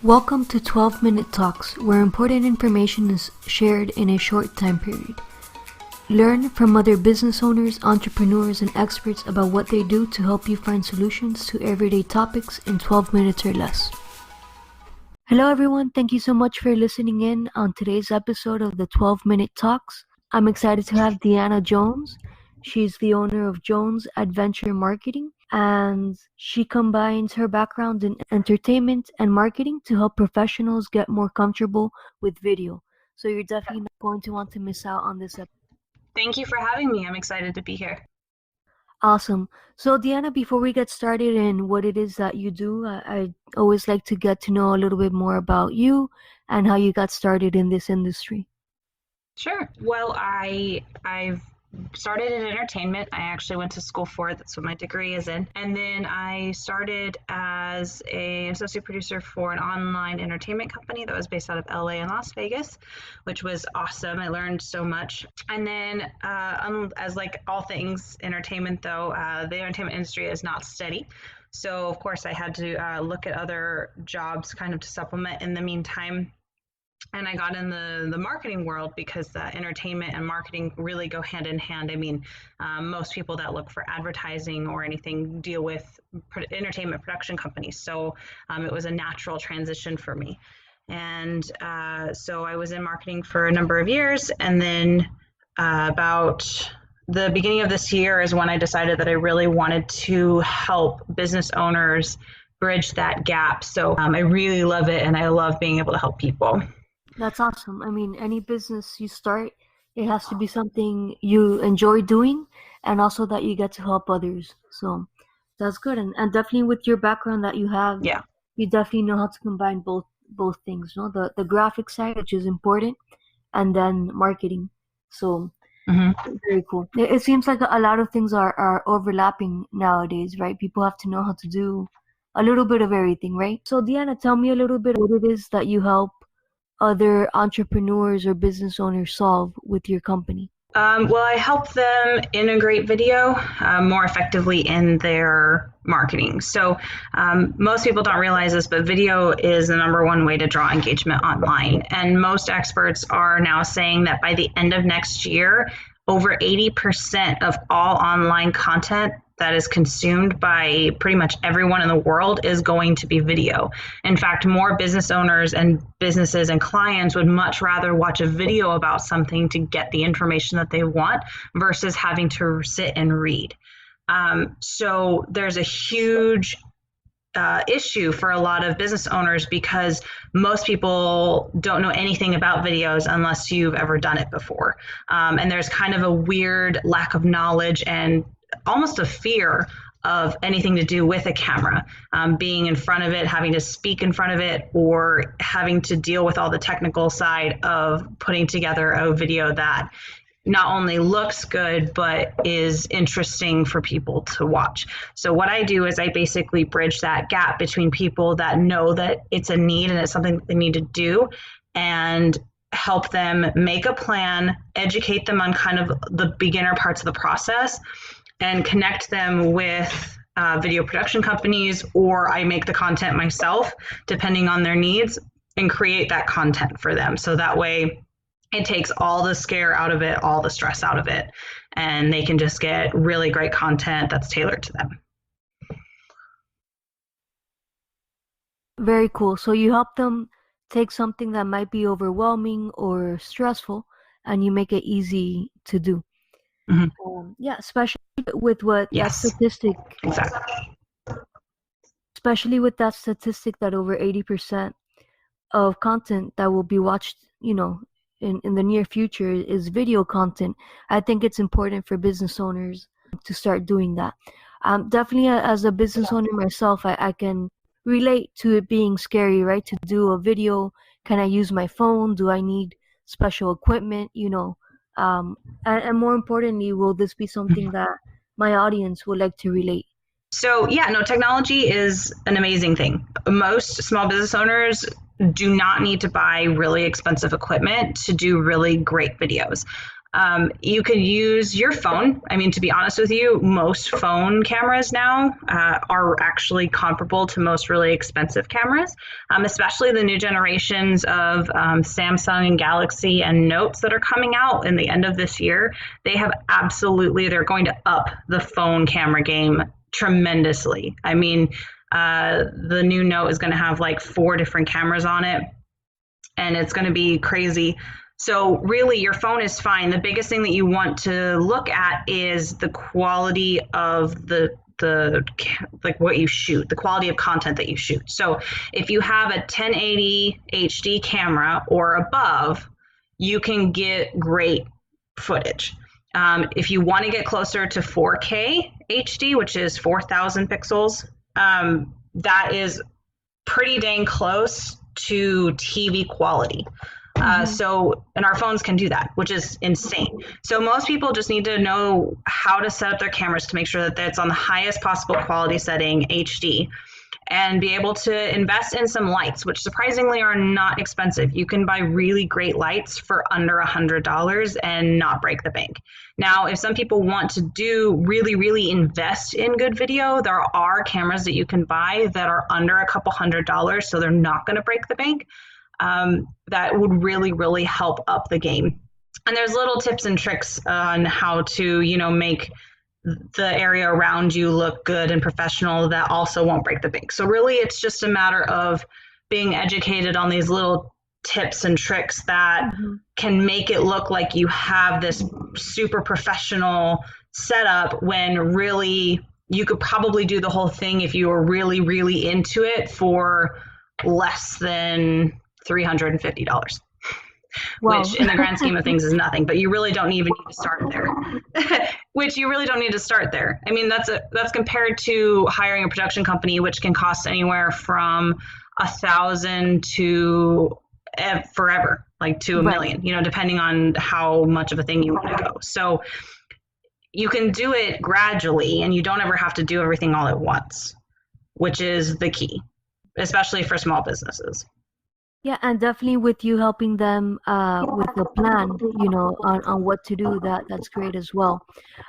Welcome to 12-Minute Talks, where important information is shared in a short time period. Learn from other business owners, entrepreneurs, and experts about what they do to help you find solutions to everyday topics in 12 minutes or less. Hello everyone, thank you so much for listening in on today's episode of the 12-Minute Talks. I'm excited to have Deanna Jones. She's the owner of Jones Adventure Marketing, and she combines her background in entertainment and marketing to help professionals get more comfortable with video. So you're definitely not going to want to miss out on this episode. Thank you for having me. I'm excited to be here. Awesome. So Deanna, before we get started in what it is that you do, I always like to get to know a little bit more about you and how you got started in this industry. Sure. Well, I've started in entertainment. I actually went to school for it. That's what my degree is in. And then I started as an associate producer for an online entertainment company that was based out of LA and Las Vegas, which was awesome. I learned so much. And then as like all things entertainment, though, the entertainment industry is not steady. So, of course, I had to look at other jobs kind of to supplement in the meantime. And I got in the marketing world because entertainment and marketing really go hand in hand. I mean, most people that look for advertising or anything deal with entertainment production companies. So it was a natural transition for me. And so I was in marketing for a number of years. And then about the beginning of this year is when I decided that I really wanted to help business owners bridge that gap. So I really love it. And I love being able to help people. That's awesome. I mean, any business you start, it has to be something you enjoy doing and also that you get to help others. So that's good. And definitely with your background that you have, Yeah, you definitely know how to combine both things, you know, the graphic side, which is important, and then marketing. So very cool. It seems like a lot of things are overlapping nowadays, right? People have to know how to do a little bit of everything, right? So Deanna, tell me a little bit what it is that you help other entrepreneurs or business owners solve with your company? Well, I help them integrate video more effectively in their marketing. So most people don't realize this, but video is the number one way to draw engagement online. And most experts are now saying that by the end of next year, over 80% of all online content that is consumed by pretty much everyone in the world is going to be video. In fact, more business owners and businesses and clients would much rather watch a video about something to get the information that they want versus having to sit and read. So there's a huge issue for a lot of business owners because most people don't know anything about videos unless you've ever done it before. And there's kind of a weird lack of knowledge and almost a fear of anything to do with a camera, being in front of it, having to speak in front of it, or having to deal with all the technical side of putting together a video that not only looks good, but is interesting for people to watch. So what I do is I basically bridge that gap between people that know that it's a need and it's something that they need to do, and help them make a plan, educate them on kind of the beginner parts of the process, and connect them with video production companies, or I make the content myself, depending on their needs, and create that content for them. So that way it takes all the scare out of it, all the stress out of it, and they can just get really great content that's tailored to them. Very cool. So you help them take something that might be overwhelming or stressful and you make it easy to do. Yeah, especially with what that statistic, Exactly. especially with that statistic that over 80% of content that will be watched, you know, in the near future is video content. I think it's important for business owners to start doing that. Definitely as a business owner myself, I can relate to it being scary, right? To do a video, can I use my phone? Do I need special equipment? You know, and more importantly, will this be something that my audience would like to relate? So yeah, no, technology is an amazing thing. Most small business owners do not need to buy really expensive equipment to do really great videos. You could use your phone. I mean, to be honest with you, most phone cameras now are actually comparable to most really expensive cameras, especially the new generations of Samsung and Galaxy and Notes that are coming out in the end of this year. They're going to up the phone camera game tremendously. I mean, the new Note is going to have like 4 different cameras on it, and it's going to be crazy. So really, your phone is fine. The biggest thing that you want to look at is the quality of the like what you shoot, the quality of content that you shoot. So if you have a 1080 HD camera or above, you can get great footage. If you want to get closer to 4K HD, which is 4,000 pixels, that is pretty dang close to TV quality. And our phones can do that, which is insane. So most people just need to know how to set up their cameras to make sure that it's on the highest possible quality setting, HD, and be able to invest in some lights, which surprisingly are not expensive. You can buy really great lights for under $100 and not break the bank. Now, if some people want to really invest in good video, there are cameras that you can buy that are under a couple $100, so they're not going to break the bank. That would really help up the game. And there's little tips and tricks on how to, make the area around you look good and professional that also won't break the bank. So really, it's just a matter of being educated on these little tips and tricks that can make it look like you have this super professional setup, when really you could probably do the whole thing if you were really into it for less than $350, Wow. which in the grand scheme of things is nothing, but you really don't even need to start there. I mean, that's compared to hiring a production company, which can cost anywhere from $1,000 to forever, like to $1 million, depending on how much of a thing you want to go. So you can do it gradually, and you don't ever have to do everything all at once, which is the key, especially for small businesses. Yeah, and definitely with you helping them with the plan, on what to do, that's great as well.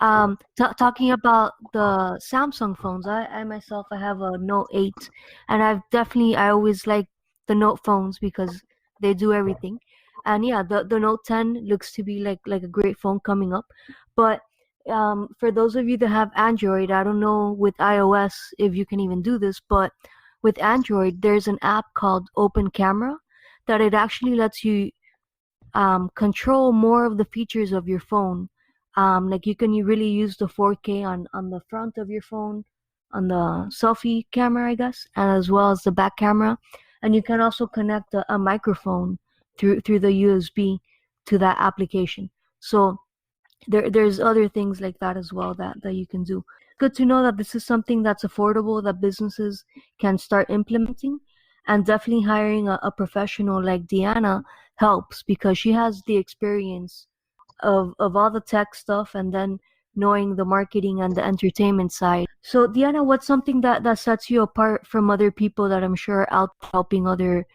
Talking about the Samsung phones, I myself, I have a Note 8, and I always like the Note phones because they do everything. And yeah, the Note 10 looks to be like a great phone coming up. But for those of you that have Android, I don't know with iOS if you can even do this, but with Android, there's an app called Open Camera that it actually lets you control more of the features of your phone. Like you really use the 4K on the front of your phone, on the selfie camera, I guess, and as well as the back camera. And you can also connect a microphone through the USB to that application. So there's other things like that as well that you can do. Good to know that this is something that's affordable, that businesses can start implementing, and definitely hiring a professional like Deanna helps because she has the experience of all the tech stuff, and then knowing the marketing and the entertainment side. So Deanna, what's something that sets you apart from other people that I'm sure are out helping other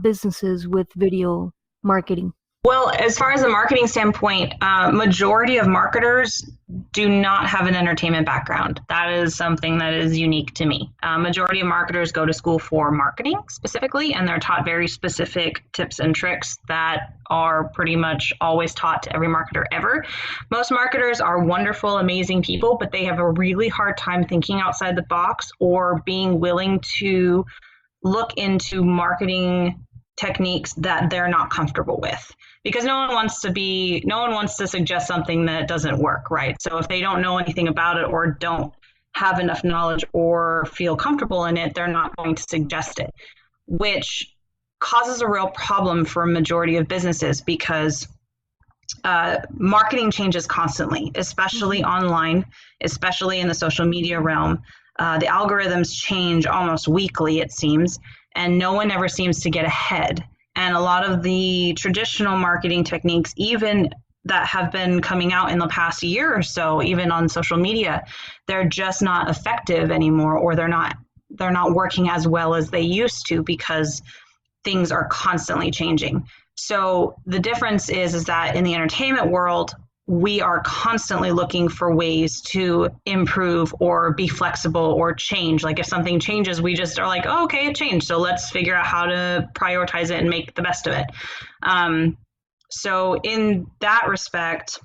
businesses with video marketing? Well, as far as the marketing standpoint, majority of marketers do not have an entertainment background. That is something that is unique to me. Majority of marketers go to school for marketing specifically, and they're taught very specific tips and tricks that are pretty much always taught to every marketer ever. Most marketers are wonderful, amazing people, but they have a really hard time thinking outside the box or being willing to look into marketing techniques that they're not comfortable with, because no one wants to suggest something that doesn't work, right? So if they don't know anything about it or don't have enough knowledge or feel comfortable in it, they're not going to suggest it, which causes a real problem for a majority of businesses, because marketing changes constantly, especially online, especially in the social media realm. The algorithms change almost weekly, it seems, and no one ever seems to get ahead. And a lot of the traditional marketing techniques, even that have been coming out in the past year or so, even on social media, they're just not effective anymore, or they're not working as well as they used to, because things are constantly changing. So the difference is that in the entertainment world, we are constantly looking for ways to improve or be flexible or change. Like if something changes, we just are like, oh, okay, it changed. So let's figure out how to prioritize it and make the best of it. So in that respect,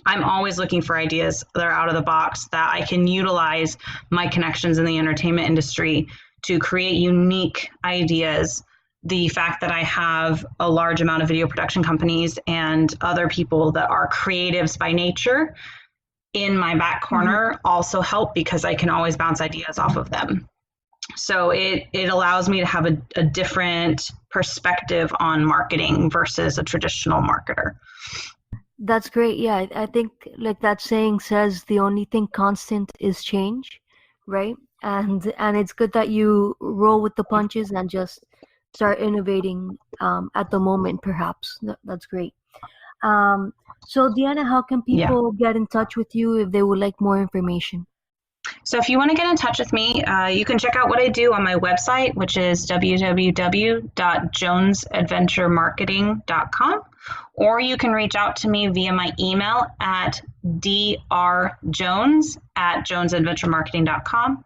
I'm always looking for ideas that are out of the box that I can utilize my connections in the entertainment industry to create unique ideas. The fact that I have a large amount of video production companies and other people that are creatives by nature in my back corner also help because I can always bounce ideas off of them. So it allows me to have a different perspective on marketing versus a traditional marketer. That's great. Yeah, I think like that saying says, the only thing constant is change, right? And it's good that you roll with the punches and just start innovating at the moment, perhaps. That's great. Um, so Deanna, how can Yeah. people get in touch with you if they would like more information? So if you want to get in touch with me, you can check out what I do on my website, which is www.jonesadventuremarketing.com, or you can reach out to me via my email at drjones@jonesadventuremarketing.com,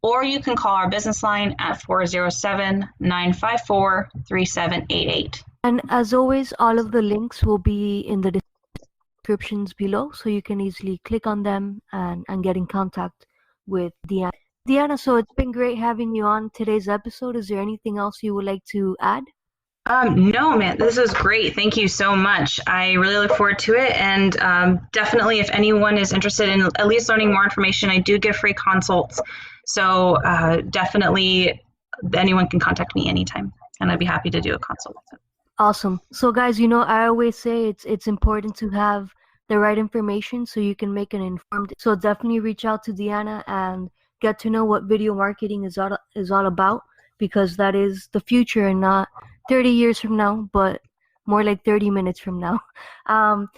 or you can call our business line at 407-954-3788. And as always, all of the links will be in the descriptions below, so you can easily click on them and get in contact with Deanna. Deanna, so it's been great having you on today's episode. Is there anything else you would like to add? No, man, this is great. Thank you so much. I really look forward to it. And definitely, if anyone is interested in at least learning more information, I do give free consults. So definitely, anyone can contact me anytime, and I'd be happy to do a consult with them. Awesome. So guys, I always say it's important to have the right information so you can make an informed. So definitely reach out to Deanna and get to know what video marketing is all about, because that is the future, and not 30 years from now, but more like 30 minutes from now. And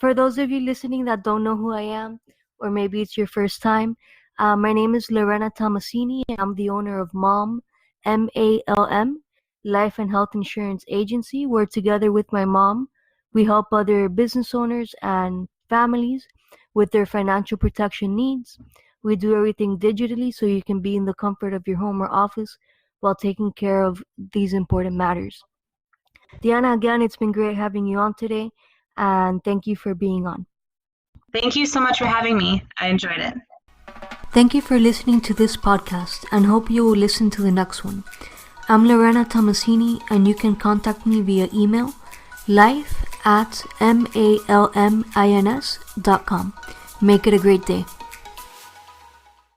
for those of you listening that don't know who I am, or maybe it's your first time, my name is Lorena Tomasini, and I'm the owner of Malm, MALM, Life and Health Insurance Agency, where together with my mom, we help other business owners and families with their financial protection needs. We do everything digitally so you can be in the comfort of your home or office while taking care of these important matters. Deanna, again, it's been great having you on today, and thank you for being on. Thank you so much for having me. I enjoyed it. Thank you for listening to this podcast, and hope you will listen to the next one. I'm Lorena Tomasini, and you can contact me via email, life@malmins.com. Make it a great day.